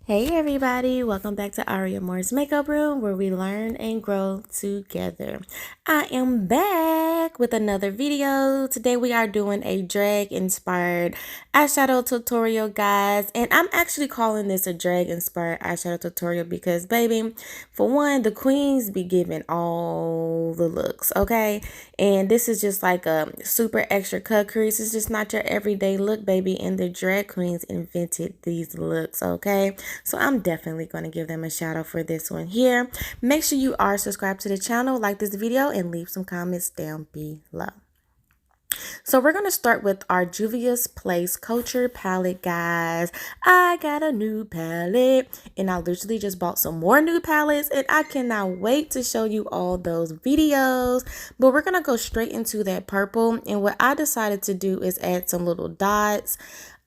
Hey everybody, welcome back to Amore's Makeup Room where we learn and grow together. I am back with another video. Today we are doing a drag inspired eyeshadow tutorial, guys. And I'm actually calling this a drag inspired eyeshadow tutorial because, baby, for one, the queens be giving all the looks, okay? And this is just like a super extra cut crease. It's just not your everyday look, baby. And the drag queens invented these looks, okay? So I'm definitely going to give them a shout out for this one here. Make sure you are subscribed to the channel, like this video, and leave some comments down below. So we're going to start with our Juvia's Place Culture palette, guys. I got a new palette and I literally just bought some more new palettes and I cannot wait to show you all those videos. But we're going to go straight into that purple, and what I decided to do is add some little dots.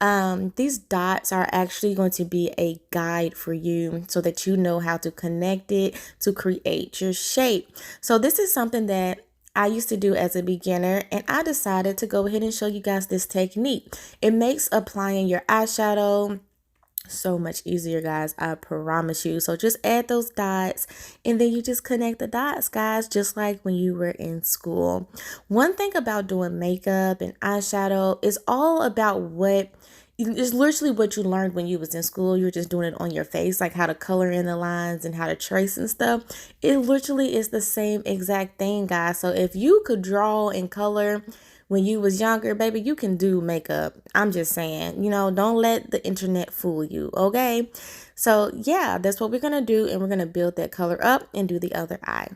These dots are actually going to be a guide for you so that you know how to connect it to create your shape. So this is something that I used to do as a beginner, and I decided to go ahead and show you guys this technique. It makes applying your eyeshadow so much easier, guys. I promise you. So just add those dots and then you just connect the dots, guys, just like when you were in school. One thing about doing makeup and eyeshadow is all about what it's literally what you learned when you was in school. You're just doing it on your face, like how to color in the lines and how to trace and stuff. It literally is the same exact thing, guys. So if you could draw and color when you was younger, baby, you can do makeup. I'm just saying, don't let the internet fool you, okay? So yeah, that's what we're gonna do, and we're gonna build that color up and do the other eye.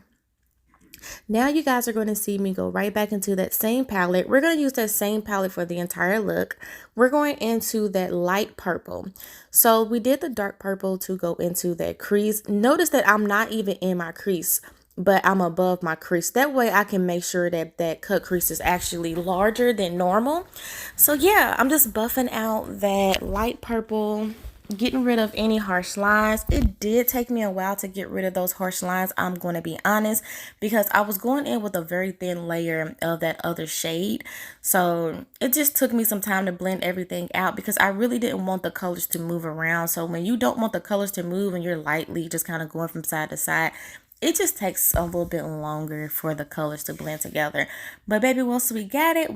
Now you guys are going to see me go right back into that same palette. We're going to use that same palette for the entire look. We're going into that light purple. So we did the dark purple to go into that crease. Notice that I'm not even in my crease, but I'm above my crease. That way I can make sure that that cut crease is actually larger than normal. So yeah, I'm just buffing out that light purple, getting rid of any harsh lines. It did take me a while to get rid of those harsh lines, I'm going to be honest, because I was going in with a very thin layer of that other shade. So it just took me some time to blend everything out because I really didn't want the colors to move around. So when you don't want the colors to move and you're lightly just kind of going from side to side, it just takes a little bit longer for the colors to blend together. But baby, once we got it,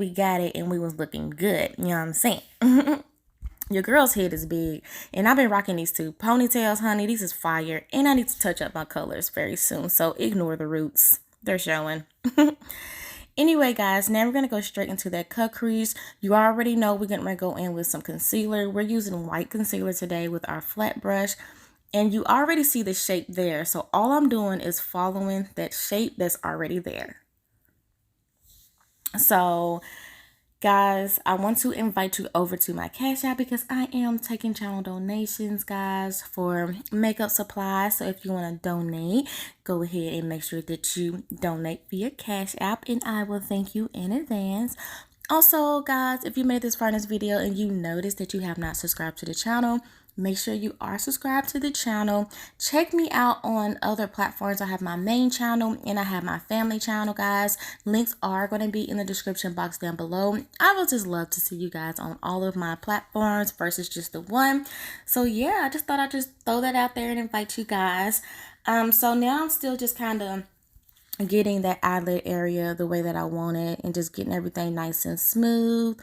and we was looking good. You know what I'm saying? Your girl's head is big, and I've been rocking these two ponytails, honey. These is fire, and I need to touch up my colors very soon, so ignore the roots. They're showing. Anyway, guys, now we're going to go straight into that cut crease. You already know we're going to go in with some concealer. We're using white concealer today with our flat brush, and you already see the shape there. So all I'm doing is following that shape that's already there. So guys, I want to invite you over to my Cash App because I am taking channel donations, guys, for makeup supplies. So if you want to donate, go ahead and make sure that you donate via Cash App, and I will thank you in advance. Also, guys, if you made this far in this video and you notice that you have not subscribed to the channel, make sure you are subscribed to the channel. Check me out on other platforms. I have my main channel and I have my family channel, guys. Links are going to be in the description box down below. I would just love to see you guys on all of my platforms versus just the one. So yeah, I just thought I'd just throw that out there and invite you guys. So now I'm still just kind of getting that eyelid area the way that I want it and just getting everything nice and smooth.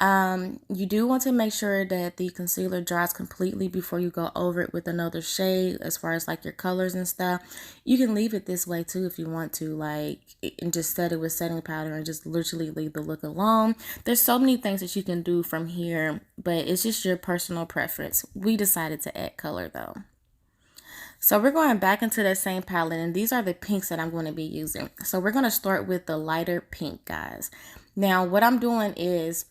You do want to make sure that the concealer dries completely before you go over it with another shade as far as like your colors and stuff. You can leave it this way too if you want to, like, and just set it with setting powder and just literally leave the look alone. There's so many things that you can do from here, but it's just your personal preference. We decided to add color though. So we're going back into that same palette, and these are the pinks that I'm going to be using. So we're going to start with the lighter pink, guys. Now what I'm doing is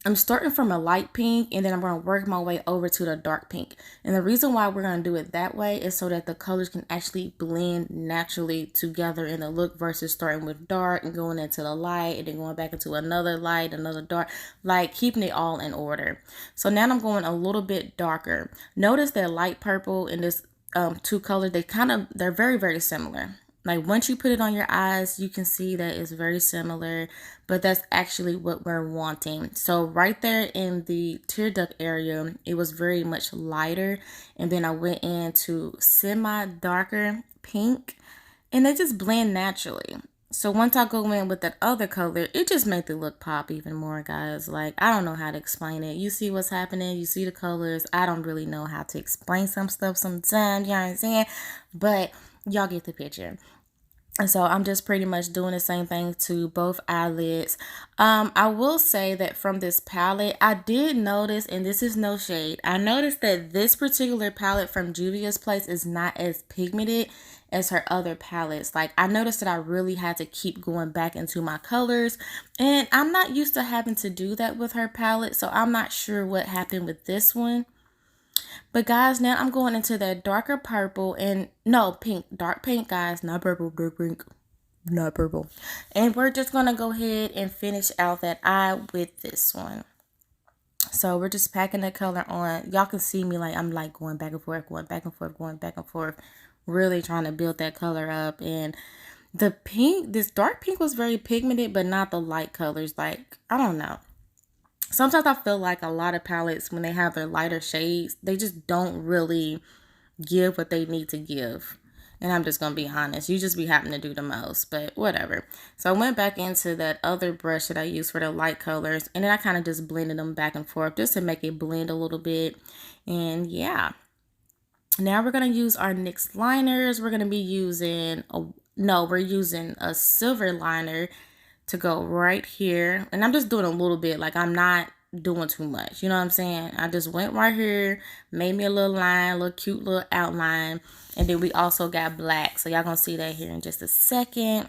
I'm starting from a light pink, and then I'm going to work my way over to the dark pink. And the reason why we're going to do it that way is so that the colors can actually blend naturally together in the look versus starting with dark and going into the light and then going back into another light, another dark, like keeping it all in order. So now I'm going a little bit darker. Notice that light purple and this two colors, they're very, very similar. Like once you put it on your eyes, you can see that it's very similar, but that's actually what we're wanting. So right there in the tear duct area, it was very much lighter. And then I went into semi darker pink and they just blend naturally. So once I go in with that other color, it just made the look pop even more, guys. Like, I don't know how to explain it. You see what's happening. You see the colors. I don't really know how to explain some stuff sometimes. You know what I'm saying? But y'all get the picture. And so I'm just pretty much doing the same thing to both eyelids. I will say that from this palette, I did notice, and this is no shade, I noticed that this particular palette from Juvia's Place is not as pigmented as her other palettes. Like, I noticed that I really had to keep going back into my colors, and I'm not used to having to do that with her palette, so I'm not sure what happened with this one. But guys, now I'm going into that darker purple and no, pink, dark pink, guys, not purple, dark pink, not purple. And we're just going to go ahead and finish out that eye with this one. So we're just packing the color on. Y'all can see me like I'm like going back and forth, going back and forth, going back and forth, really trying to build that color up. And the pink, this dark pink was very pigmented, but not the light colors. Like, I don't know. Sometimes I feel like a lot of palettes, when they have their lighter shades, they just don't really give what they need to give. And I'm just going to be honest. You just be having to do the most, but whatever. So I went back into that other brush that I used for the light colors. And then I kind of just blended them back and forth just to make it blend a little bit. And yeah. Now we're going to use our NYX liners. We're going to be using, we're using a silver liner to go right here. And I'm just doing a little bit, like I'm not doing too much. You know what I'm saying? I just went right here, made me a little line, a little cute little outline. And then we also got black. So y'all gonna see that here in just a second.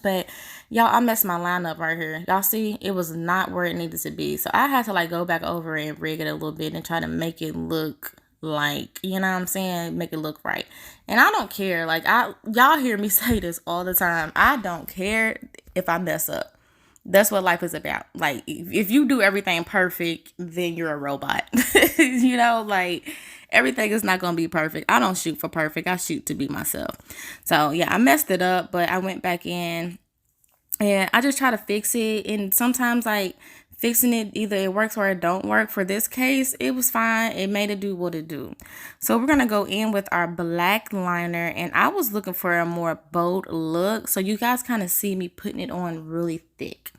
But y'all, I messed my line up right here. Y'all see, it was not where it needed to be. So I had to like go back over and rig it a little bit and try to make it look like, you know what I'm saying, make it look right. And I don't care, like y'all hear me say this all the time, I don't care if I mess up. That's what life is about. Like, if you do everything perfect, then you're a robot. You know, like everything is not gonna be perfect. I don't shoot for perfect, I shoot to be myself. So yeah, I messed it up, but I went back in and I just try to fix it. And sometimes like fixing it, either it works or it don't work. For this case, it was fine. It made it do what it do. So we're going to go in with our black liner. And I was looking for a more bold look. So you guys kind of see me putting it on really thick.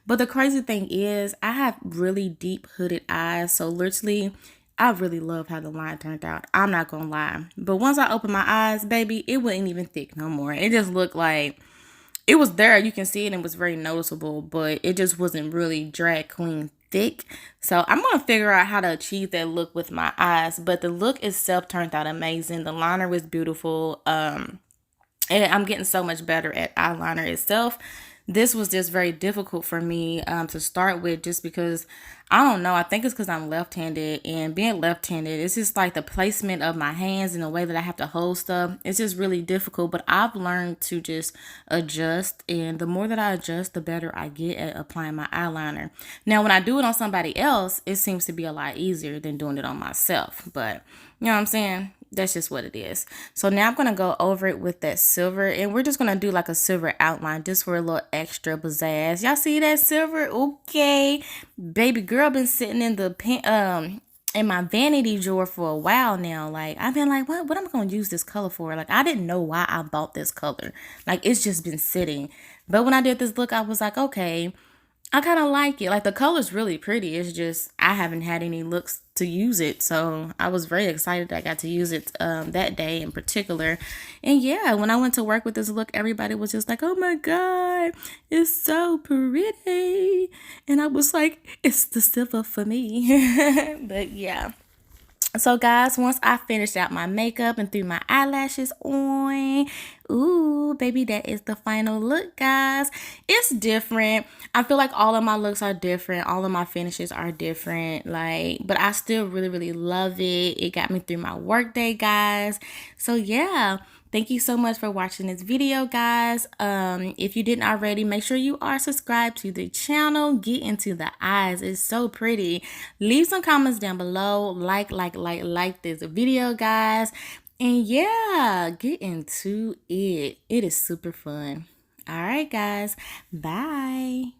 But the crazy thing is, I have really deep hooded eyes. So literally, I really love how the line turned out. I'm not going to lie. But once I opened my eyes, baby, it wasn't even thick no more. It just looked like it was there. You can see it and it was very noticeable, but it just wasn't really drag queen thick. So I'm going to figure out how to achieve that look with my eyes. But the look itself turned out amazing. The liner was beautiful. And I'm getting so much better at eyeliner itself. This was just very difficult for me to start with, just because I don't know. I think it's because I'm left-handed, and being left-handed, it's just like the placement of my hands and the way that I have to hold stuff. It's just really difficult, but I've learned to just adjust, and the more that I adjust, the better I get at applying my eyeliner. Now, when I do it on somebody else, it seems to be a lot easier than doing it on myself, but you know what I'm saying? That's just what it is. So now I'm going to go over it with that silver, and we're just going to do like a silver outline just for a little extra pizzazz. Y'all see that silver? Okay. Baby girl been sitting in the in my vanity drawer for a while now. Like, I've been like, what am I going to use this color for? Like, I didn't know why I bought this color. Like, it's just been sitting. But when I did this look, I was like, okay, I kind of like it. Like, the color's really pretty. It's just I haven't had any looks to use it. So I was very excited that I got to use it that day in particular. And yeah, when I went to work with this look, everybody was just like, oh my God, it's so pretty. And I was like, it's the silver for me. But yeah. So guys, once I finished out my makeup and threw my eyelashes on, ooh, baby, that is the final look, guys. It's different. I feel like all of my looks are different. All of my finishes are different. Like, but I still really, really love it. It got me through my workday, guys. So yeah. Thank you so much for watching this video, guys. If you didn't already, make sure you are subscribed to the channel. Get into the eyes. It's so pretty. Leave some comments down below. Like this video, guys. And yeah, get into it. It is super fun. All right, guys. Bye.